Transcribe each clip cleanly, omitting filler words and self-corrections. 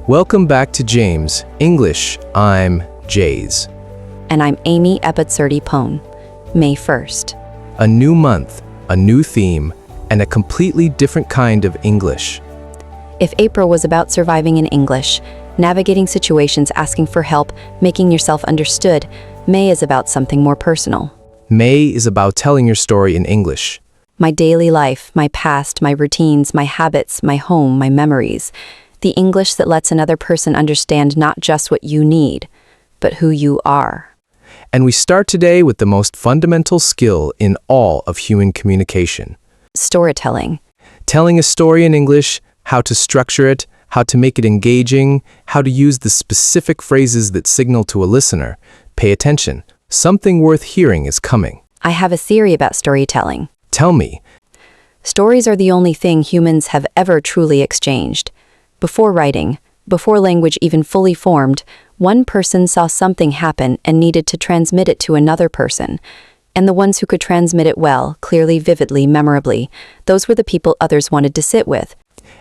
Welcome back to James English. I'm Jayz. And I'm Amy EP31, May 1st. A new month, a new theme, and a completely different kind of English. If April was about surviving in English, navigating situations, asking for help, making yourself understood, May is about something more personal. May is about telling your story in English. My daily life, my past, my routines, my habits, my home, my memories. The English that lets another person understand not just what you need, but who you are. And we start today with the most fundamental skill in all of human communication. Storytelling. Telling a story in English, how to structure it, how to make it engaging, how to use the specific phrases that signal to a listener. Pay attention. Something worth hearing is coming. I have a theory about storytelling. Tell me. Stories are the only thing humans have ever truly exchanged. Before writing, before language even fully formed, one person saw something happen and needed to transmit it to another person. And the ones who could transmit it well, clearly, vividly, memorably, those were the people others wanted to sit with.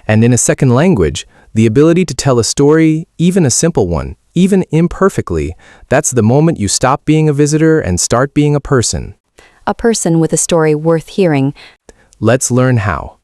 And in a second language, the ability to tell a story, even a simple one, even imperfectly, that's the moment you stop being a visitor and start being a person. A person with a story worth hearing. Let's learn how.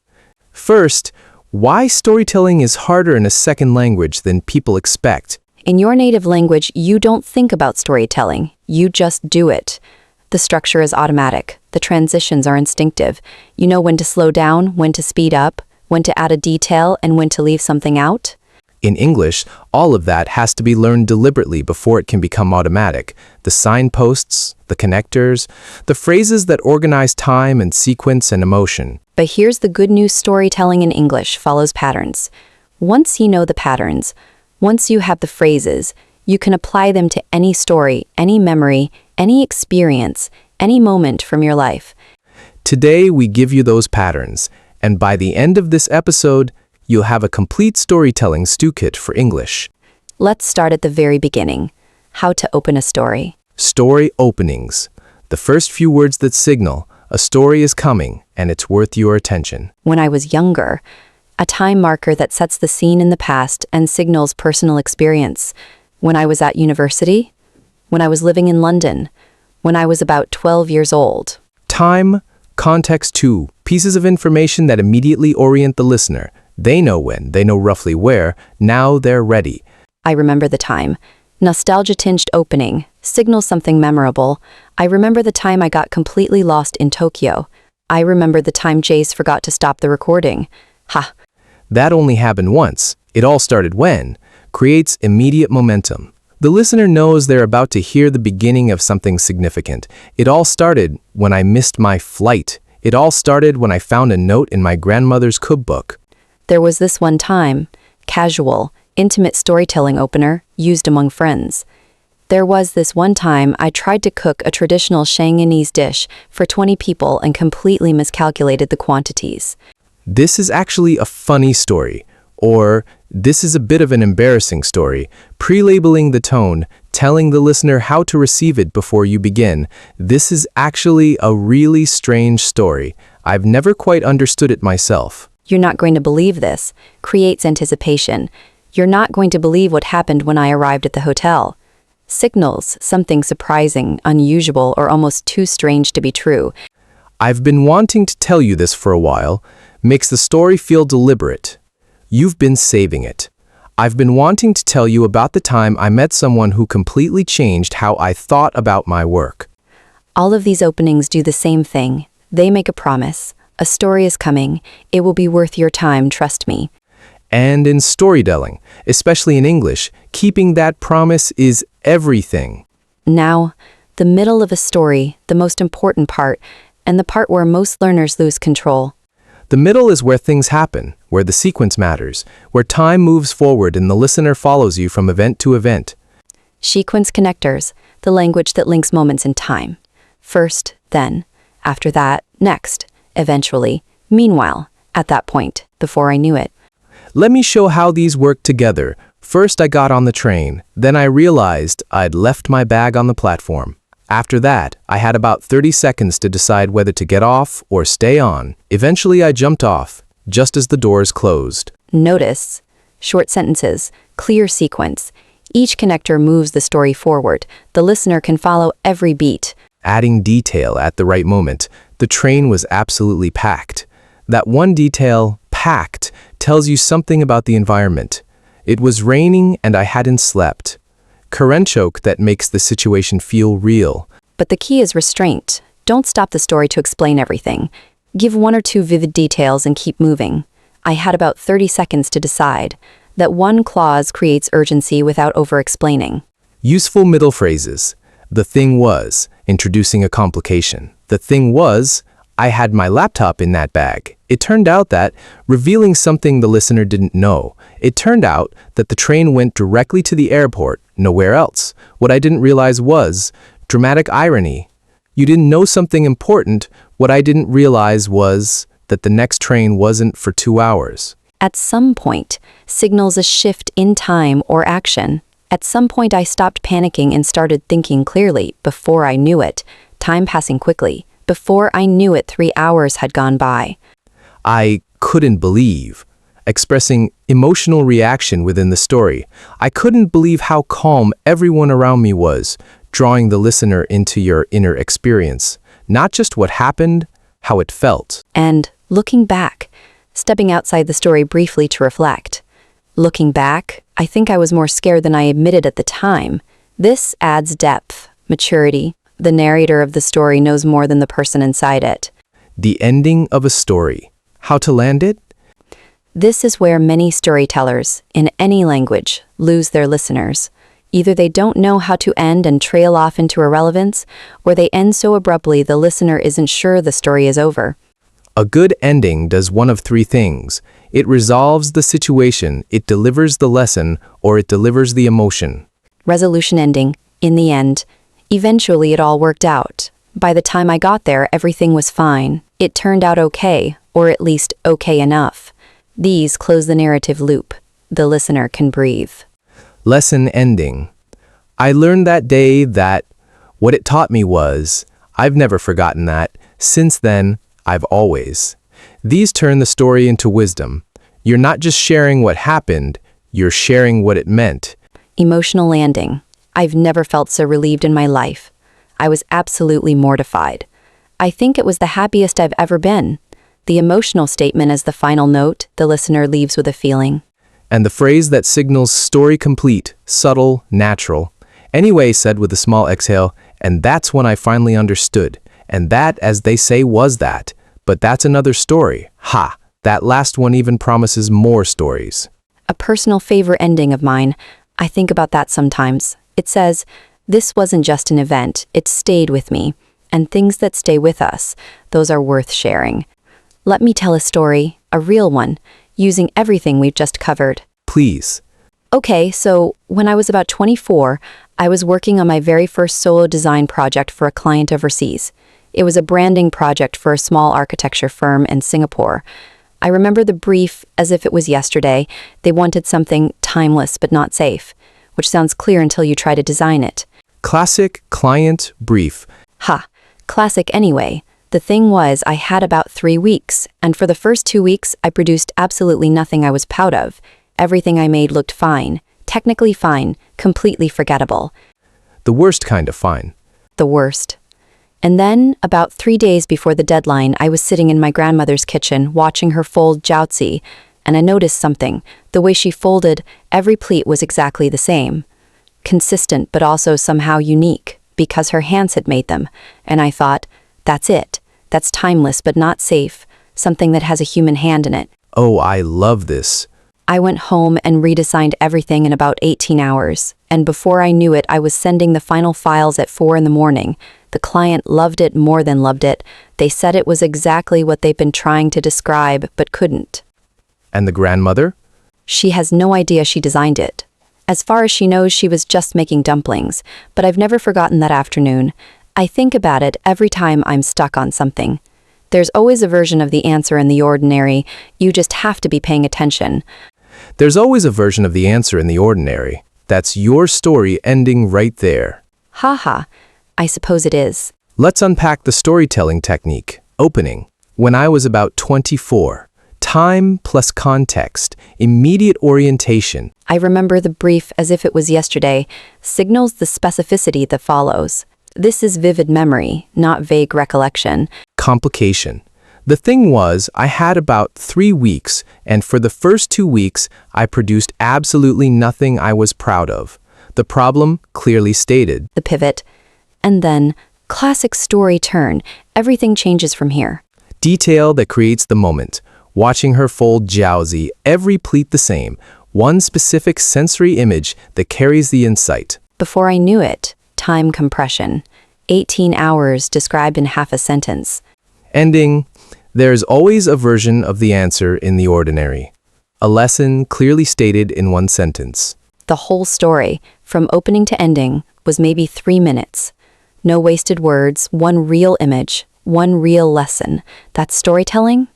First, why storytelling is harder in a second language than people expect. In your native language, you don't think about storytelling. You just do it. The structure is automatic. The transitions are instinctive. You know when to slow down, when to speed up, when to add a detail, and when to leave something out. In English, all of that has to be learned deliberately before it can become automatic. The signposts, the connectors, the phrases that organize time and sequence and emotion. But here's the good news: storytelling in English follows patterns. Once you know the patterns, once you have the phrases, you can apply them to any story, any memory, any experience, any moment from your life. Today, we give you those patterns, and by the end of this episode, you'll have a complete storytelling stew kit for English. Let's start at the very beginning. How to open a story. Story openings. The first few words that signal a story is coming and it's worth your attention. When I was younger, a time marker that sets the scene in the past and signals personal experience. When I was at university, when I was living in London, when I was about 12 years old. Time, context too, pieces of information that immediately orient the listener. They know when, they know roughly where, now they're ready. I remember the time. Nostalgia-tinged opening, signals something memorable. I remember the time I got completely lost in Tokyo. I remember the time Jayz forgot to stop the recording. Ha! That only happened once. It all started when? Creates immediate momentum. The listener knows they're about to hear the beginning of something significant. It all started when I missed my flight. It all started when I found a note in my grandmother's cookbook. There was this one time, casual, intimate storytelling opener, used among friends. There was this one time I tried to cook a traditional Shanghainese dish for 20 people and completely miscalculated the quantities. This is actually a funny story, or this is a bit of an embarrassing story, pre-labeling the tone, telling the listener how to receive it before you begin. This is actually a really strange story. I've never quite understood it myself. You're not going to believe this. Creates anticipation. You're not going to believe what happened when I arrived at the hotel. Signals something surprising, unusual, or almost too strange to be true. I've been wanting to tell you this for a while. Makes the story feel deliberate. You've been saving it. I've been wanting to tell you about the time I met someone who completely changed how I thought about my work. All of these openings do the same thing. They make a promise. A story is coming. It will be worth your time, trust me. And in storytelling, especially in English, keeping that promise is everything. Now, the middle of a story, the most important part, and the part where most learners lose control. The middle is where things happen, where the sequence matters, where time moves forward and the listener follows you from event to event. Sequence connectors, the language that links moments in time. First, then, after that, next, eventually, meanwhile, at that point, before I knew it. Let me show how these work together. First, I got on the train. Then I realized I'd left my bag on the platform. After that, I had about 30 seconds to decide whether to get off or stay on. Eventually, I jumped off, just as the doors closed. Notice, short sentences, Clear sequence. Each connector moves the story forward. The listener can follow every beat. Adding detail at the right moment. The train was absolutely packed. That one detail, packed, tells you something about the environment. It was raining and I hadn't slept. Karenchok that makes the situation feel real. But the key is restraint. Don't stop the story to explain everything. Give one or two vivid details and keep moving. I had about 30 seconds to decide. That one clause creates urgency without over-explaining. Useful middle phrases. The thing was, introducing a complication. The thing was, I had my laptop in that bag. It turned out that, revealing something the listener didn't know. It turned out that the train went directly to the airport, nowhere else. What I didn't realize was, dramatic irony. You didn't know something important. What I didn't realize was that the next train wasn't for 2 hours. At some point, signals a shift in time or action. At some point I stopped panicking and started thinking clearly. Before I knew it, time passing quickly. Before I knew it, 3 hours had gone by. I couldn't believe. Expressing emotional reaction within the story. I couldn't believe how calm everyone around me was, drawing the listener into your inner experience. Not just what happened, how it felt. And looking back, stepping outside the story briefly to reflect. Looking back, I think I was more scared than I admitted at the time. This adds depth, maturity. The narrator of the story knows more than the person inside it. The ending of a story. How to land it? This is where many storytellers, in any language, lose their listeners. Either they don't know how to end and trail off into irrelevance, or they end so abruptly the listener isn't sure the story is over. A good ending does one of 3 things. It resolves the situation, it delivers the lesson, or it delivers the emotion. Resolution ending. In the end, eventually it all worked out. By the time I got there, everything was fine. It turned out okay, or at least okay enough. These close the narrative loop. The listener can breathe. Lesson ending. I learned that day that what it taught me was, I've never forgotten that. Since then, I've always. These turn the story into wisdom. You're not just sharing what happened, you're sharing what it meant. Emotional landing. I've never felt so relieved in my life. I was absolutely mortified. I think it was the happiest I've ever been. The emotional statement as the final note, the listener leaves with a feeling. And the phrase that signals story complete, subtle, natural. Anyway, said with a small exhale, and that's when I finally understood. And that, as they say, was that. But that's another story. Ha! That last one even promises more stories. A personal favorite ending of mine. I think about that sometimes. It says, this wasn't just an event, it stayed with me. And things that stay with us, those are worth sharing. Let me tell a story, a real one, using everything we've just covered. Please. Okay, so when I was about 24, I was working on my very first solo design project for a client overseas. It was a branding project for a small architecture firm in Singapore. I remember the brief as if it was yesterday. They wanted something timeless but not safe, which sounds clear until you try to design it. Classic client brief. Ha! Classic anyway. The thing was, I had about 3 weeks, and for the first 2 weeks, I produced absolutely nothing I was proud of. Everything I made looked fine, technically fine, completely forgettable. The worst kind of fine. The worst. And then, about 3 days before the deadline, I was sitting in my grandmother's kitchen watching her fold Jayz, and I noticed something. The way she folded, every pleat was exactly the same. Consistent, but also somehow unique, because her hands had made them. And I thought, that's it. That's timeless but not safe. Something that has a human hand in it. Oh, I love this. I went home and redesigned everything in about 18 hours. And before I knew it, I was sending the final files at 4 in the morning. The client loved it more than loved it. They said it was exactly what they've been trying to describe, but couldn't. And the grandmother? She has no idea she designed it. As far as she knows, she was just making dumplings. But I've never forgotten that afternoon. I think about it every time I'm stuck on something. There's always a version of the answer in the ordinary. You just have to be paying attention. There's always a version of the answer in the ordinary. That's your story ending right there. Haha, I suppose it is. Let's unpack the storytelling technique. Opening. When I was about 24. Time plus context, immediate orientation. I remember the brief as if it was yesterday, signals the specificity that follows. This is vivid memory, not vague recollection. Complication. The thing was, I had about 3 weeks, and for the first 2 weeks, I produced absolutely nothing I was proud of. The problem, clearly stated. The pivot. And then, classic story turn. Everything changes from here. Detail that creates the moment. Watching her fold Jayz, every pleat the same. One specific sensory image that carries the insight. Before I knew it, time compression. 18 hours described in half a sentence. Ending. There's always a version of the answer in the ordinary. A lesson clearly stated in one sentence. The whole story, from opening to ending, was maybe 3 minutes. No wasted words, one real image, one real lesson. That's storytelling?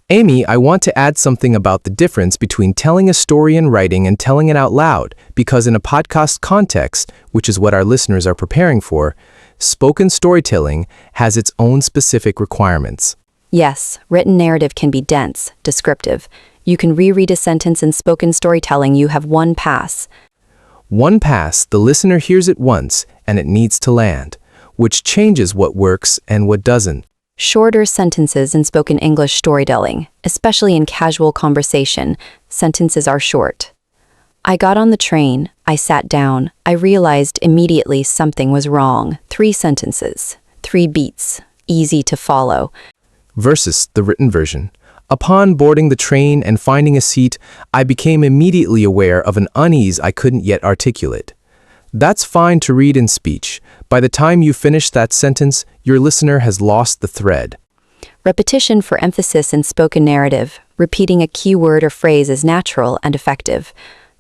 Amy, I want to add something about the difference between telling a story in writing and telling it out loud, because in a podcast context, which is what our listeners are preparing for, spoken storytelling has its own specific requirements. Yes, written narrative can be dense, descriptive. You can reread a sentence in spoken storytelling, you have one pass. One pass, the listener hears it once, and it needs to land, which changes what works and what doesn't. Shorter sentences in spoken English storytelling, especially in casual conversation, sentences are short. I got on the train, I sat down, I realized immediately something was wrong. 3 sentences, 3 beats, easy to follow. Versus the written version. Upon boarding the train and finding a seat, I became immediately aware of an unease I couldn't yet articulate. That's fine to read in speech. By the time you finish that sentence, your listener has lost the thread. Repetition for emphasis in spoken narrative. Repeating a key word or phrase is natural and effective.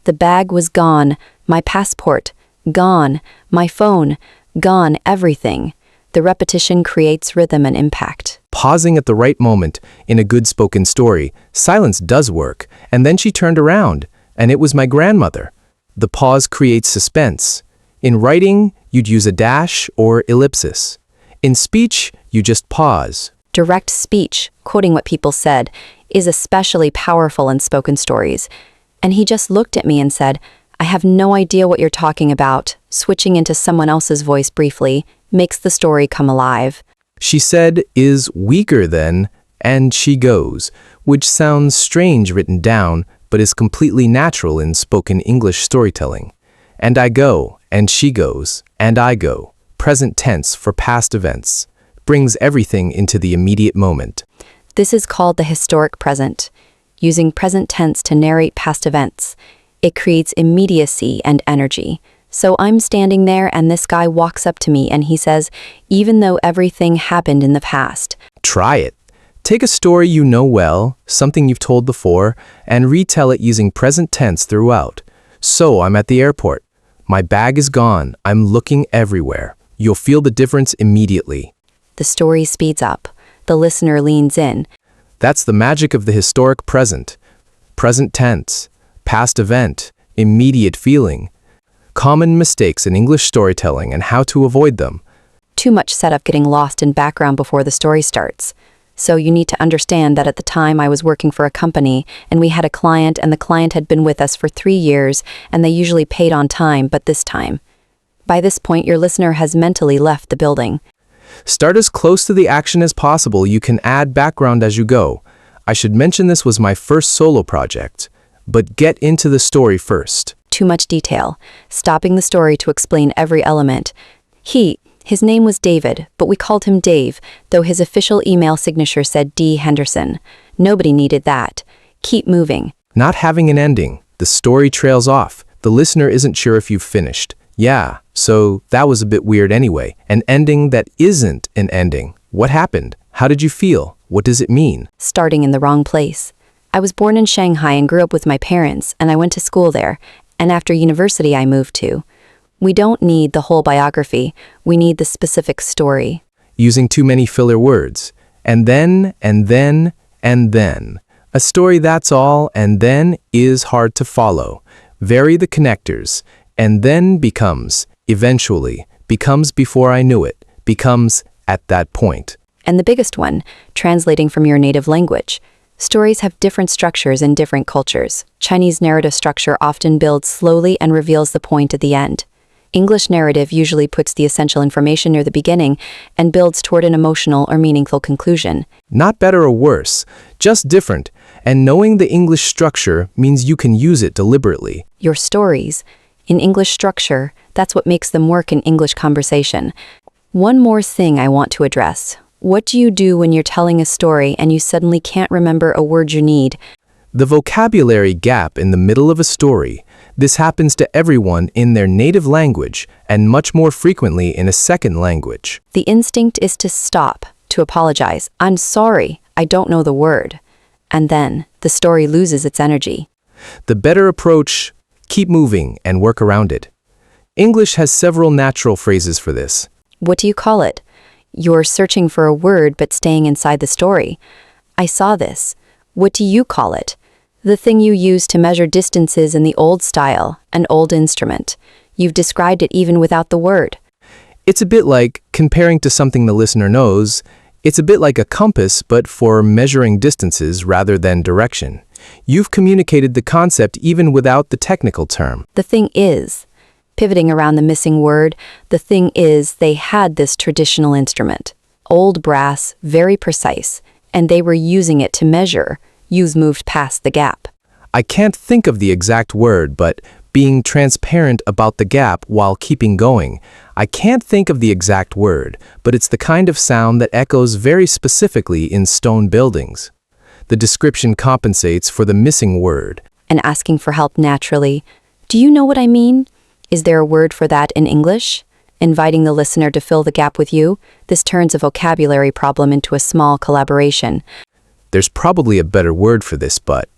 The bag was gone, my passport, gone, my phone, gone, everything. The repetition creates rhythm and impact. Pausing at the right moment in a good spoken story, silence does work. And then she turned around, and it was my grandmother. The pause creates suspense. In writing, you'd use a dash or ellipsis. In speech, you just pause. Direct speech, quoting what people said, is especially powerful in spoken stories. And he just looked at me and said, I have no idea what you're talking about. Switching into someone else's voice briefly makes the story come alive. She said is weaker than, and she goes, which sounds strange written down, but is completely natural in spoken English storytelling. And I go, and she goes, and I go. Present tense for past events. Brings everything into the immediate moment. This is called the historic present. Using present tense to narrate past events, it creates immediacy and energy. So I'm standing there and this guy walks up to me and he says, even though everything happened in the past. Try it. Take a story you know well, something you've told before, and retell it using present tense throughout. So I'm at the airport. My bag is gone. I'm looking everywhere. You'll feel the difference immediately. The story speeds up. The listener leans in. That's the magic of the historic present. Present tense, past event, immediate feeling. Common mistakes in English storytelling and how to avoid them. Too much setup getting lost in background before the story starts. So you need to understand that at the time I was working for a company and we had a client and the client had been with us for 3 years and they usually paid on time, but this time. By this point, your listener has mentally left the building. Start as close to the action as possible. You can add background as you go. I should mention this was my first solo project, but get into the story first. Too much detail. Stopping the story to explain every element. His name was David, but we called him Dave, though his official email signature said D. Henderson. Nobody needed that. Keep moving. Not having an ending. The story trails off. The listener isn't sure if you've finished. Yeah, so that was a bit weird anyway. An ending that isn't an ending. What happened? How did you feel? What does it mean? Starting in the wrong place. I was born in Shanghai and grew up with my parents, and I went to school there. And after university, I moved to. We don't need the whole biography. We need the specific story. Using too many filler words. And then, and then, and then. A story that's all, and then is hard to follow. Vary the connectors. And then becomes, eventually, becomes before I knew it, becomes at that point. And the biggest one, translating from your native language. Stories have different structures in different cultures. Chinese narrative structure often builds slowly and reveals the point at the end. English narrative usually puts the essential information near the beginning and builds toward an emotional or meaningful conclusion. Not better or worse, just different, and knowing the English structure means you can use it deliberately. Your stories, in English structure, that's what makes them work in English conversation. One more thing I want to address. What do you do when you're telling a story and you suddenly can't remember a word you need? The vocabulary gap in the middle of a story. This happens to everyone in their native language and much more frequently in a second language. The instinct is to stop, to apologize. I'm sorry, I don't know the word. And then the story loses its energy. The better approach, keep moving and work around it. English has several natural phrases for this. What do you call it? You're searching for a word but staying inside the story. I saw this. What do you call it? The thing you use to measure distances in the old style, an old instrument. You've described it even without the word. It's a bit like comparing to something the listener knows. It's a bit like a compass, but for measuring distances rather than direction. You've communicated the concept even without the technical term. The thing is, pivoting around the missing word, the thing is they had this traditional instrument. Old brass, very precise, and they were using it to measure. You've moved past the gap. I can't think of the exact word, but being transparent about the gap while keeping going. I can't think of the exact word, but it's the kind of sound that echoes very specifically in stone buildings. The description compensates for the missing word. And asking for help naturally. Do you know what I mean? Is there a word for that in English? Inviting the listener to fill the gap with you, this turns a vocabulary problem into a small collaboration. There's probably a better word for this, but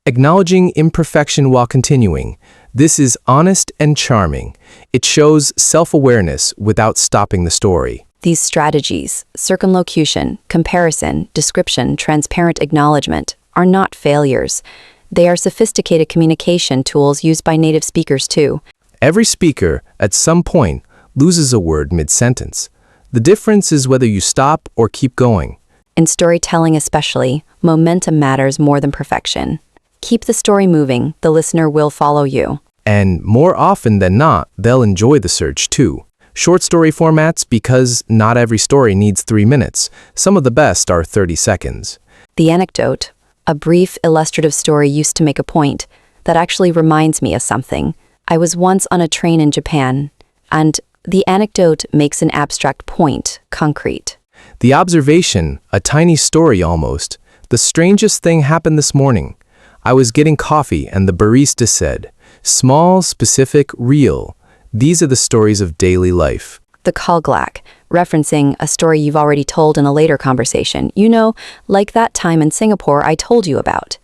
acknowledging imperfection while continuing. This is honest and charming. It shows self-awareness without stopping the story. These strategies, circumlocution, comparison, description, transparent acknowledgement, are not failures. They are sophisticated communication tools used by native speakers too. Every speaker, at some point, loses a word mid-sentence. The difference is whether you stop or keep going. In storytelling especially, momentum matters more than perfection. Keep the story moving, the listener will follow you. And more often than not, they'll enjoy the search too. Short story formats because not every story needs 3 minutes. Some of the best are 30 seconds. The anecdote, a brief illustrative story used to make a point, that actually reminds me of something. I was once on a train in Japan, and the anecdote makes an abstract point concrete. The observation, a tiny story almost. The strangest thing happened this morning. I was getting coffee and the barista said, small, specific, real. These are the stories of daily life. The callback, referencing a story you've already told in a later conversation. You know, like that time in Singapore I told you about.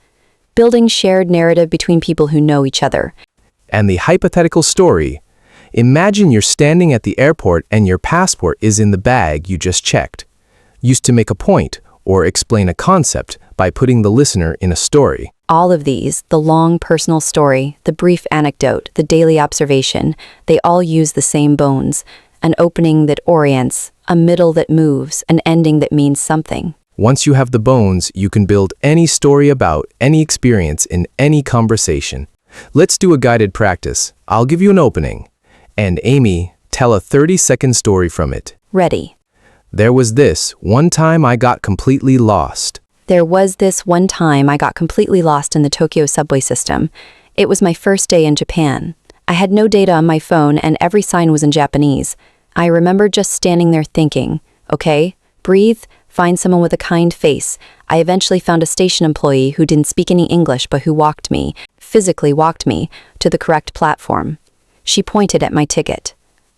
Building shared narrative between people who know each other. And the hypothetical story. Imagine you're standing at the airport and your passport is in the bag you just checked. Used to make a point or explain a concept by putting the listener in a story. All of these, the long personal story, the brief anecdote, the daily observation, they all use the same bones. An opening that orients, a middle that moves, an ending that means something. Once you have the bones, you can build any story about any experience in any conversation. Let's do a guided practice. I'll give you an opening. And Amy, tell a 30-second story from it. Ready. There was this one time I got completely lost. There was this one time I got completely lost in the Tokyo subway system. It was my first day in Japan. I had no data on my phone and every sign was in Japanese. I remember just standing there thinking, okay, breathe, find someone with a kind face. I eventually found a station employee who didn't speak any English but who physically walked me, to the correct platform. She pointed at my ticket.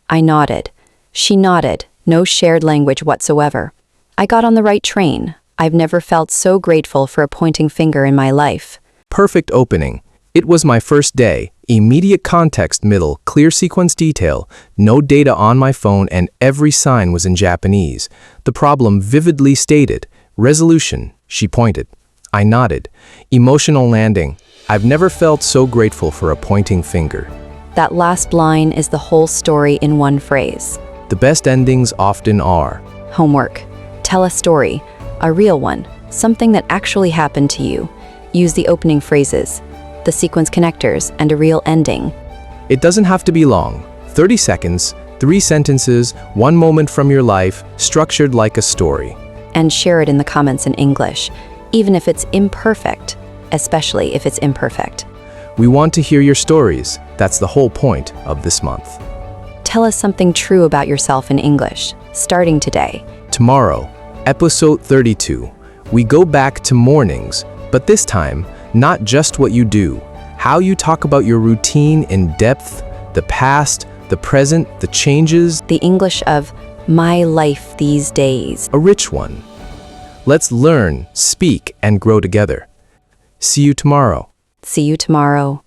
I nodded. She nodded. No shared language whatsoever. I got on the right train. I've never felt so grateful for a pointing finger in my life. Perfect opening. It was my first day. Immediate context middle, clear sequence detail, no data on my phone and every sign was in Japanese. The problem vividly stated. Resolution. She pointed. I nodded. Emotional landing. I've never felt so grateful for a pointing finger. That last line is the whole story in one phrase. The best endings often are. Homework. Tell a story. A real one. something that actually happened to you. Use the opening phrases, the sequence connectors, and a real ending. It doesn't have to be long. 30 seconds, 3 sentences, 1 moment from your life, structured like a story. And share it in the comments in English, even if it's imperfect, especially if it's imperfect. We want to hear your stories. That's the whole point of this month. Tell us something true about yourself in English, starting today. Tomorrow, episode 32, we go back to mornings, but this time, not just what you do, how you talk about your routine in depth, the past, the present, the changes. The English of my life these days. A rich one. Let's learn, speak, and grow together. See you tomorrow. See you tomorrow.